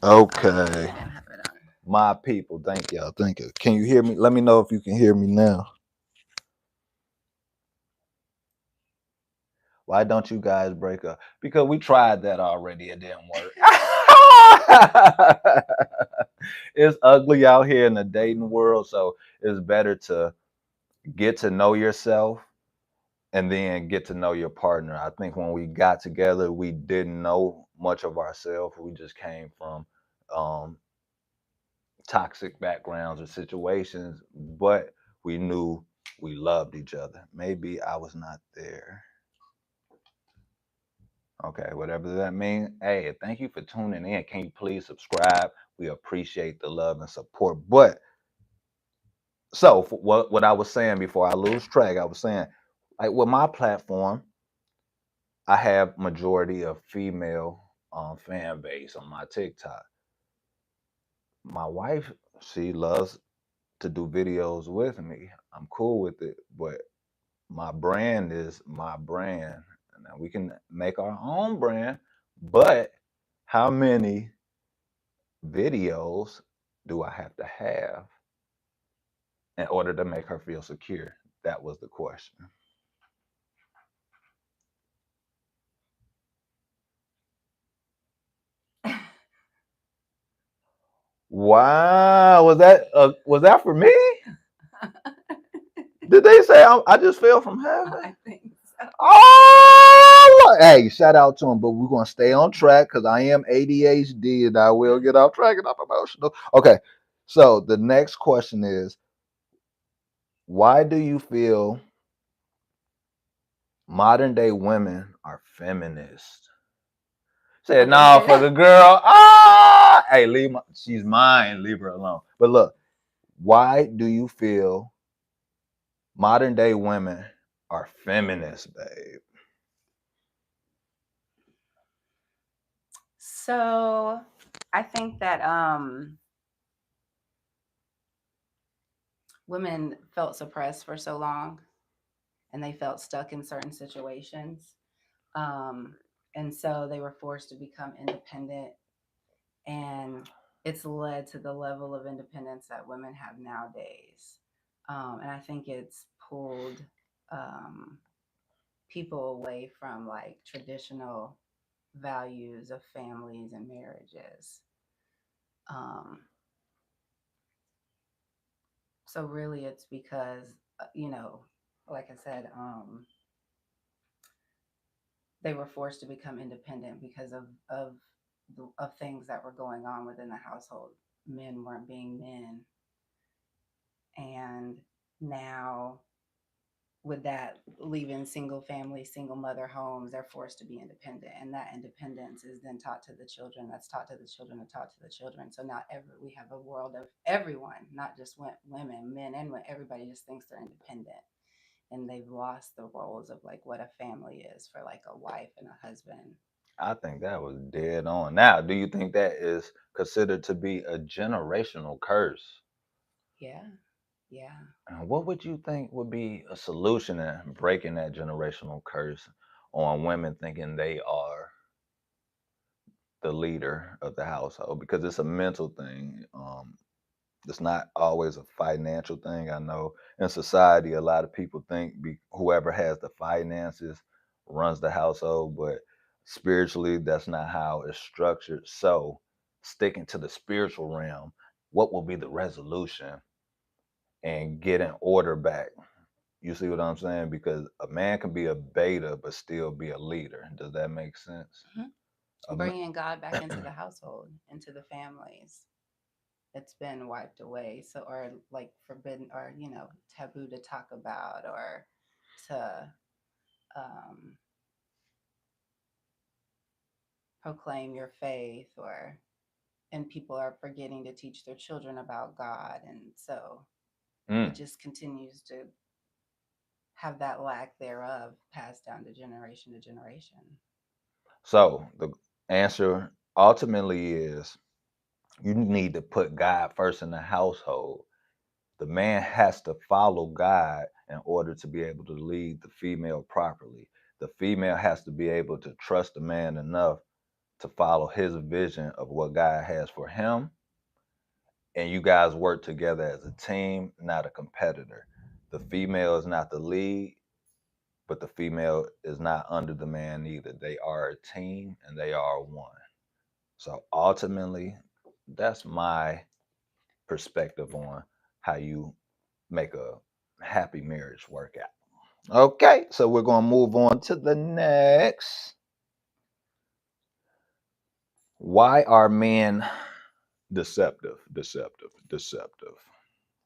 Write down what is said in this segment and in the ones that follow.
Okay. My people, thank y'all. Thank you. Can you hear me? Let me know if you can hear me now. Why don't you guys break up? Because we tried that already. It didn't work. It's ugly out here in the dating world, so it's better to get to know yourself and then get to know your partner. I think when we got together, we didn't know much of ourselves. We just came from um, toxic backgrounds or situations, but we knew we loved each other. Maybe I was not there. Okay, whatever that means. Hey, thank you for tuning in. Can you please subscribe? We appreciate the love and support. But so for what I was saying before I lose track, I was saying like with my platform, I have majority of female fan base on my TikTok. My wife, she loves to do videos with me. I'm cool with it, but my brand is my brand. Now we can make our own brand, but how many videos do I have to have in order to make her feel secure? That was the question. Wow, was that for me? Did they say I just fell from heaven? I think so. Oh, hey, shout out to him, but we're gonna stay on track because I am ADHD and I will get off track and I'm emotional. Okay, so the next question is, why do you feel modern day women are feminists? Said no for the girl. Ah, hey, she's mine. Leave her alone. But look, why do you feel modern day women are feminists, babe? So I think that women felt suppressed for so long and they felt stuck in certain situations. Um, and so they were forced to become independent. And it's led to the level of independence that women have nowadays. And I think it's pulled um, people away from like traditional values of families and marriages. Um, so really, it's because like I said, they were forced to become independent because of things that were going on within the household. Men weren't being men, and now with that leaving single family single mother homes, they're forced to be independent, and that independence is then taught to the children, that's taught to the children, and taught to the children. So now we have a world of everyone, not just women, men, and everybody just thinks they're independent, and they've lost the roles of like what a family is for like a wife and a husband. I think that was dead on. Now, do you think that is considered to be a generational curse? Yeah, yeah. And what would you think would be a solution in breaking that generational curse on women thinking they are the leader of the household? Because it's a mental thing. It's not always a financial thing. I know in society, a lot of people think whoever has the finances runs the household, but spiritually, that's not how it's structured. So, sticking to the spiritual realm, what will be the resolution and getting order back? You see what I'm saying? Because a man can be a beta but still be a leader. Does that make sense? Bringing God back into the household, into the families. It's been wiped away. So, or like forbidden, or, taboo to talk about, or to um, proclaim your faith, and people are forgetting to teach their children about God. And so it Mm. just continues to have that lack thereof passed down to generation. So the answer ultimately is you need to put God first in the household. The man has to follow God in order to be able to lead the female properly. The female has to be able to trust the man enough to follow his vision of what God has for him, and you guys work together as a team, not a competitor. The female is not the lead, but the female is not under the man either. They are a team and they are one. So ultimately, that's my perspective on how you make a happy marriage work out. Okay, so we're going to move on to the next. Why are men deceptive? Deceptive, deceptive.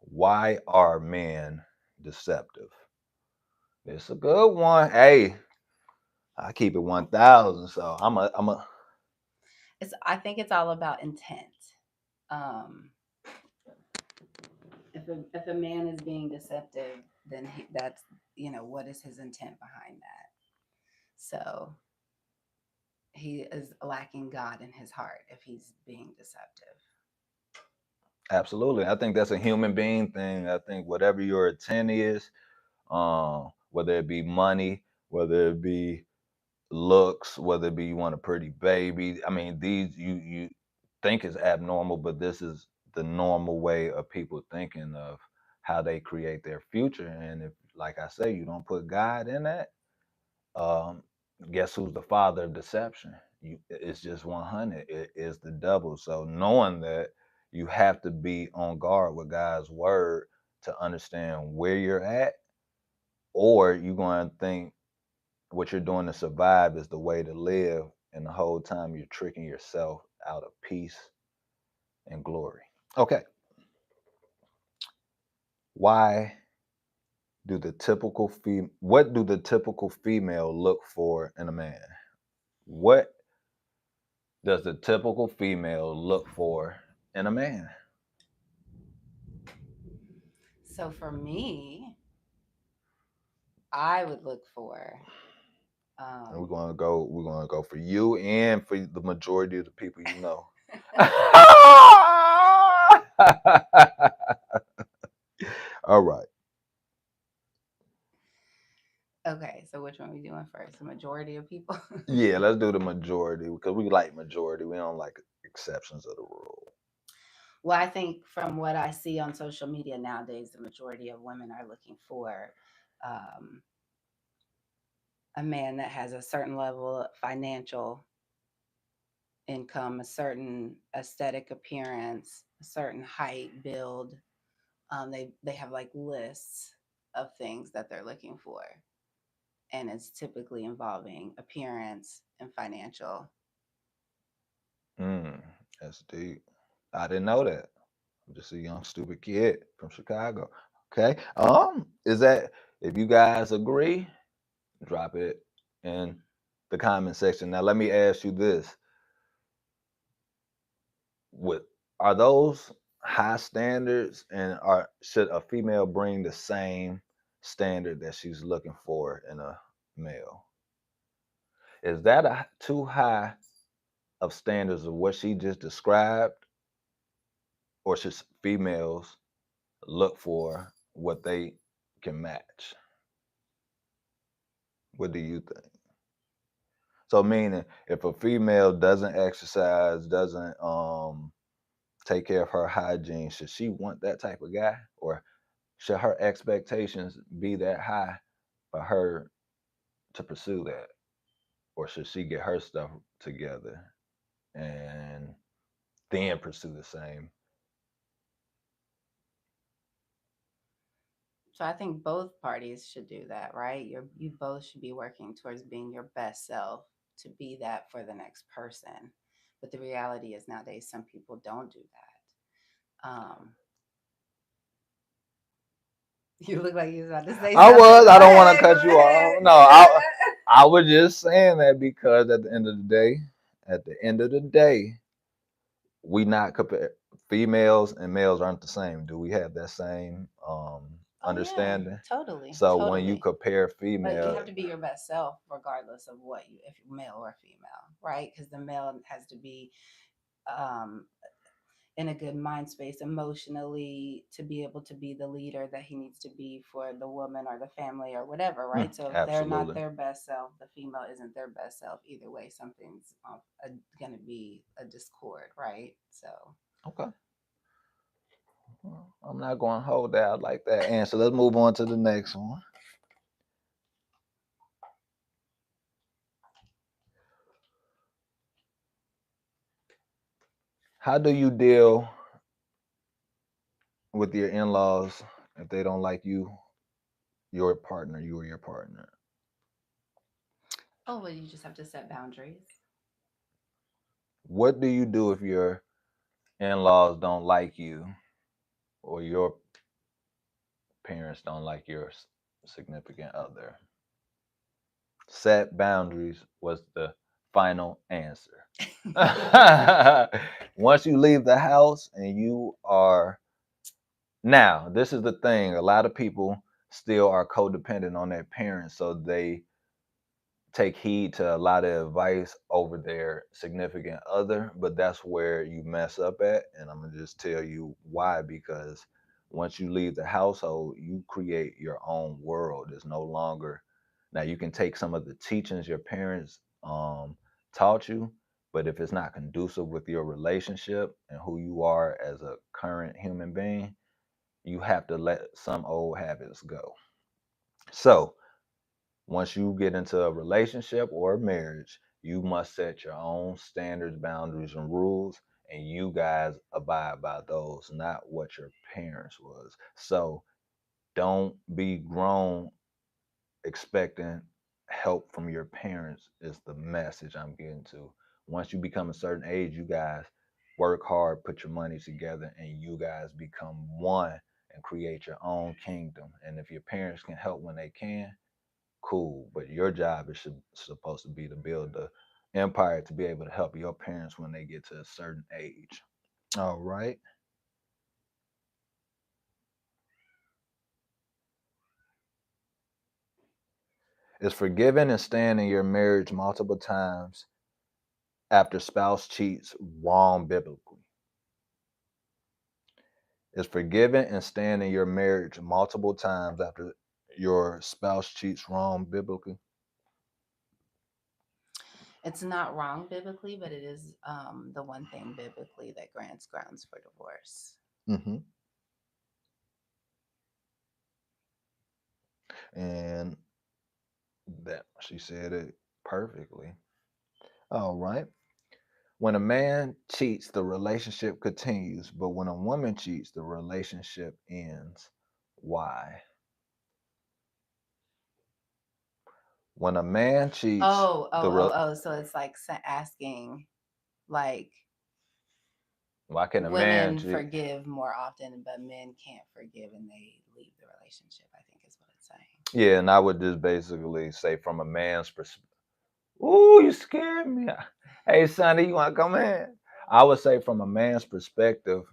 Why are men deceptive? It's a good one. Hey, I keep it 1,000. So I think it's all about intent. Um, if a man is being deceptive, then that's, what is his intent behind that? So he is lacking God in his heart if he's being deceptive. absolutely. I think that's a human being thing. I think whatever your intent is, whether it be money, whether it be looks, whether it be you want a pretty baby. I mean, these you think is abnormal, but this is the normal way of people thinking of how they create their future. And if, like I say, you don't put God in that, um, guess who's the father of deception? It's just 100. It is the devil. So knowing that, you have to be on guard with God's word to understand where you're at, or you're going to think what you're doing to survive is the way to live, and the whole time you're tricking yourself out of peace and glory. Okay, why what do the typical female look for in a man? What does the typical female look for in a man? So for me, I would look for, And um, we're gonna go for you and for the majority of the people you know. All right. okay, so which one are we doing first? The majority of people? Yeah, let's do the majority because we like majority. We don't like exceptions of the rule. Well, I think from what I see on social media nowadays, the majority of women are looking for um, a man that has a certain level of financial income, a certain aesthetic appearance, a certain height, build. They have like lists of things that they're looking for, and it's typically involving appearance and financial. Mm, that's deep. I didn't know that. I'm just a young stupid kid from Chicago. Okay. Is that if you guys agree, drop it in the comment section. Now let me ask you this: With are those high standards, and are should a female bring the same standard that she's looking for in a male? Is that a too high of standards of what she just described, or should females look for what they can match? What do you think? So meaning if a female doesn't exercise, doesn't take care of her hygiene, should she want that type of guy? Or should her expectations be that high for her to pursue that? Or should she get her stuff together and then pursue the same? So I think both parties should do that, right? You both should be working towards being your best self to be that for the next person. But the reality is nowadays some people don't do that. You look like you was about to say I something. was. Go I don't want to ahead, go cut you ahead. off. No, I was just saying that because at the end of the day, we not compare females and males aren't the same. Do we have that same Oh yeah, understanding? totally, So when you totally. compare But you female, have to be your best self regardless of what if you're male or female, right? Because the male has to be um in a good mind space emotionally to be able to be the leader that he needs to be for the woman or the family or whatever, right? So if they're not Absolutely. their best self, the female isn't their best self either way. Something's going to be a discord, right? So Okay. Well, I'm not going to hold that like that answer. Let's move on to the next one. How do you deal with your in-laws if they don't like your partner, you or your partner? oh well, you just have to set boundaries. What do you do if your in-laws don't like you or your parents don't like your significant other? Set boundaries was the final answer. Once you leave the house and you are now, this is the thing. A lot of people still are codependent on their parents, so they take heed to a lot of advice over their significant other, but that's where you mess up at. And I'm gonna just tell you why. Because once you leave the household, you create your own world. It's no longer now you can take some of the teachings your parents taught you, but if it's not conducive with your relationship and who you are as a current human being, you have to let some old habits go. So once you get into a relationship or a marriage, you must set your own standards, boundaries, and rules, and you guys abide by those, not what your parents was. So don't be grown expecting help from your parents is the message I'm getting to. Once you become a certain age, you guys work hard, put your money together, and you guys become one and create your own kingdom. And if your parents can help when they can, cool. But your job is supposed to be to build the empire to be able to help your parents when they get to a certain age. All right. Is forgiving and staying in your marriage multiple times after spouse cheats wrong biblically? Is forgiving and staying in your marriage multiple times after your spouse cheats wrong biblically? It's not wrong biblically, but it is the one thing biblically that grants grounds for divorce. Hmm. And that she said it perfectly. All right. When a man cheats, the relationship continues, but when a woman cheats, the relationship ends. Why? When a man cheats, Oh, the oh, oh, oh. So it's like asking, like, why can a man women cheat? forgive more often, but men can't forgive and they leave the relationship, I think is what it's saying. Yeah, and I would just basically say from a man's perspective. Ooh, you scared me. Hey, Sonny, you want to come in? I would say from a man's perspective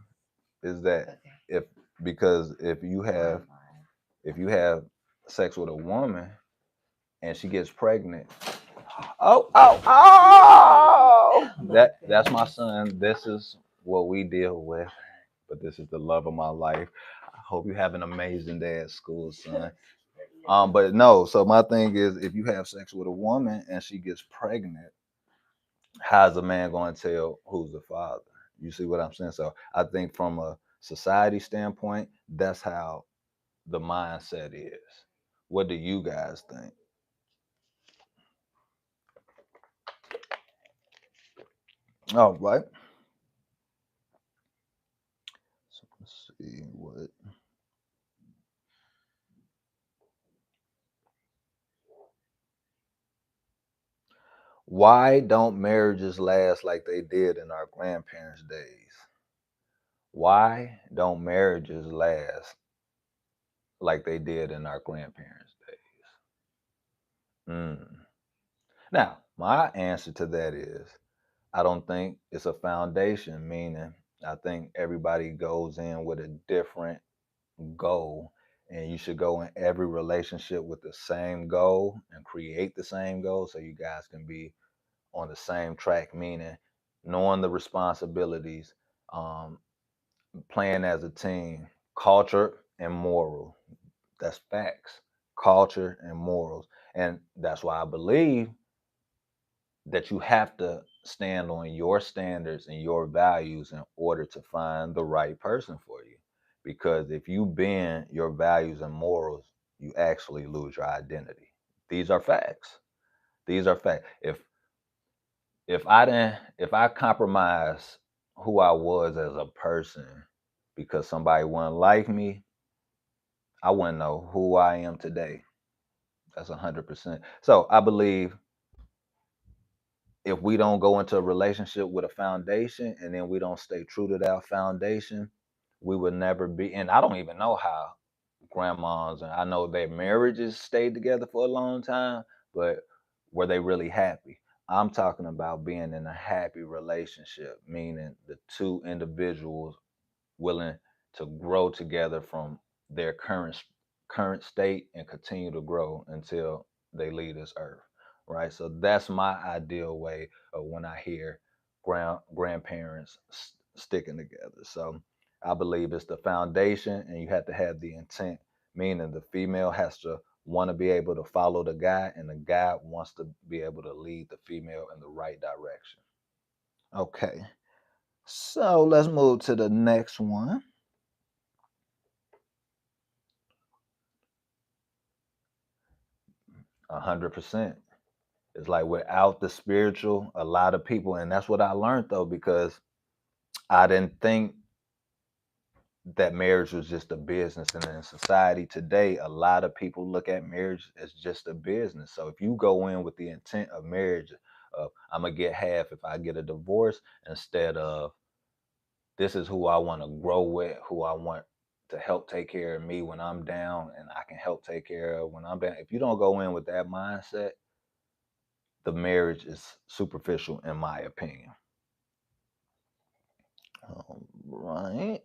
is that Okay. if because We're on live. if you have sex with a woman and she gets pregnant. Oh, oh, oh! Oh my That's my goodness. son. This is what we deal with. But this is the love of my life. I hope you have an amazing day at school, son. But no. So my thing is, if you have sex with a woman and she gets pregnant, how's a man going to tell who's the father? You see what I'm saying? So I think from a society standpoint, that's how the mindset is. What do you guys think? All right. So let's see what. Why don't marriages last like they did in our grandparents' days? Why don't marriages last like they did in our grandparents' days? Mm. Now, my answer to that is I don't think it's a foundation, meaning I think everybody goes in with a different goal. And you should go in every relationship with the same goal and create the same goal so you guys can be on the same track, meaning knowing the responsibilities, playing as a team, culture and moral. That's facts. Culture and morals. And that's why I believe that you have to stand on your standards and your values in order to find the right person for you. Because if you bend your values and morals, you actually lose your identity. These are facts. These are facts. If I compromise who I was as a person because somebody wouldn't like me, I wouldn't know who I am today. That's 100%. So I believe if we don't go into a relationship with a foundation and then we don't stay true to that foundation, we would never be. And I don't even know how grandmas, and I know their marriages stayed together for a long time, but were they really happy? I'm talking about being in a happy relationship, meaning the two individuals willing to grow together from their current state and continue to grow until they leave this earth, right? So that's my ideal way of when I hear grandparents sticking together. So I believe it's the foundation, and you have to have the intent, meaning the female has to want to be able to follow the guy, and the guy wants to be able to lead the female in the right direction. Okay, so let's move to the next one. 100%. It's like without the spiritual, a lot of people, and that's what I learned though, because I didn't think that marriage was just a business. And in society today, a lot of people look at marriage as just a business. So if you go in with the intent of marriage, of I'm gonna get half if I get a divorce, instead of this is who I want to grow with, who I want to help take care of me when I'm down, and I can help take care of when I'm down. If you don't go in with that mindset, the marriage is superficial, in my opinion. All right.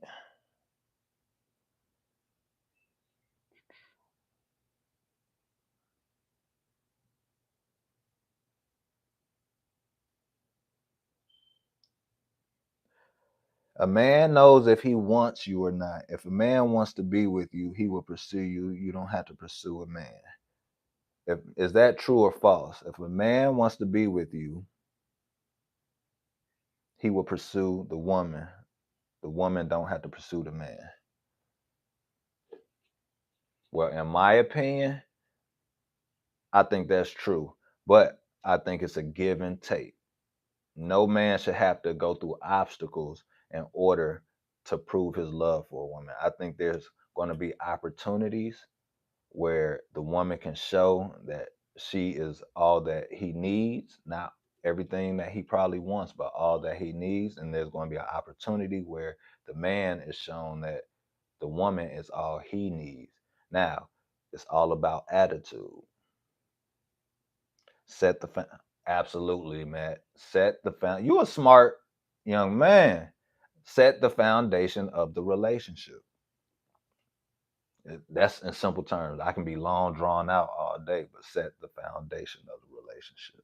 A man knows if he wants you or not. If a man wants to be with you, he will pursue you. You don't have to pursue a man. If is that true or false? If a man wants to be with you, he will pursue the woman. The woman don't have to pursue the man. Well, in my opinion, I think that's true. But I think it's a give and take. No man should have to go through obstacles in order to prove his love for a woman. I think there's going to be opportunities where the woman can show that she is all that he needs, not everything that he probably wants, but all that he needs. And there's going to be an opportunity where the man is shown that the woman is all he needs. Now, it's all about attitude. Set the absolutely, Matt. Set the you a smart young man. Set the foundation of the relationship. That's in simple terms. I can be long drawn out all day, but set the foundation of the relationship.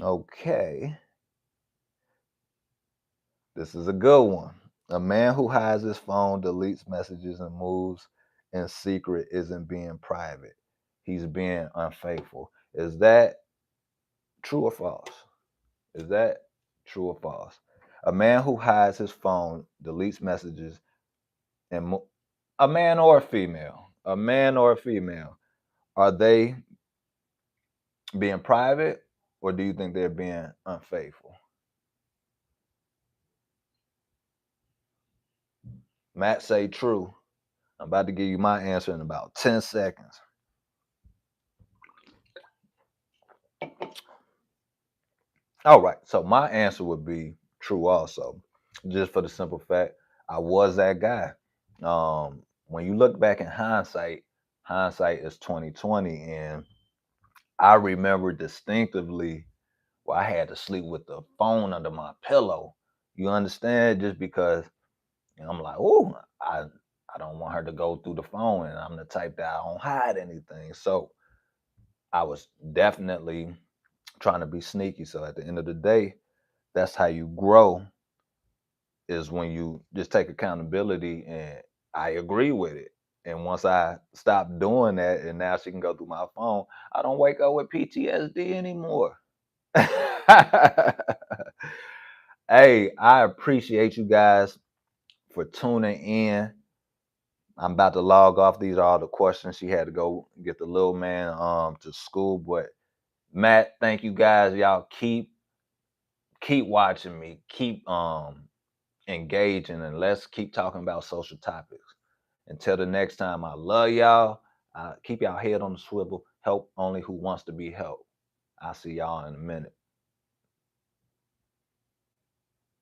Okay, this is a good one. A man who hides his phone, deletes messages, and moves in secret isn't being private. He's being unfaithful. Is that true or false? Is that true or false? A man who hides his phone, deletes messages, and a man or a female, a man or a female, are they being private, or do you think they're being unfaithful? Matt say true. I'm about to give you my answer in about 10 seconds. All right, so my answer would be true also, just for the simple fact I was that guy. When you look back in hindsight, hindsight is 2020, and I remember distinctively where I had to sleep with the phone under my pillow. You understand? Just because I'm like, oh, I don't want her to go through the phone, and I'm the type that I don't hide anything. So I was definitely trying to be sneaky. So at the end of the day, that's how you grow, is when you just take accountability, and I agree with it. And once I stop doing that, and now she can go through my phone, I don't wake up with PTSD anymore. Hey, I appreciate you guys for tuning in. I'm about to log off. These are all the questions. She had to go get the little man to school. But Matt, thank you guys. Y'all keep watching me. Keep engaging, and let's keep talking about social topics. Until the next time, I love y'all. Keep y'all head on the swivel. Help only who wants to be helped. I'll see y'all in a minute.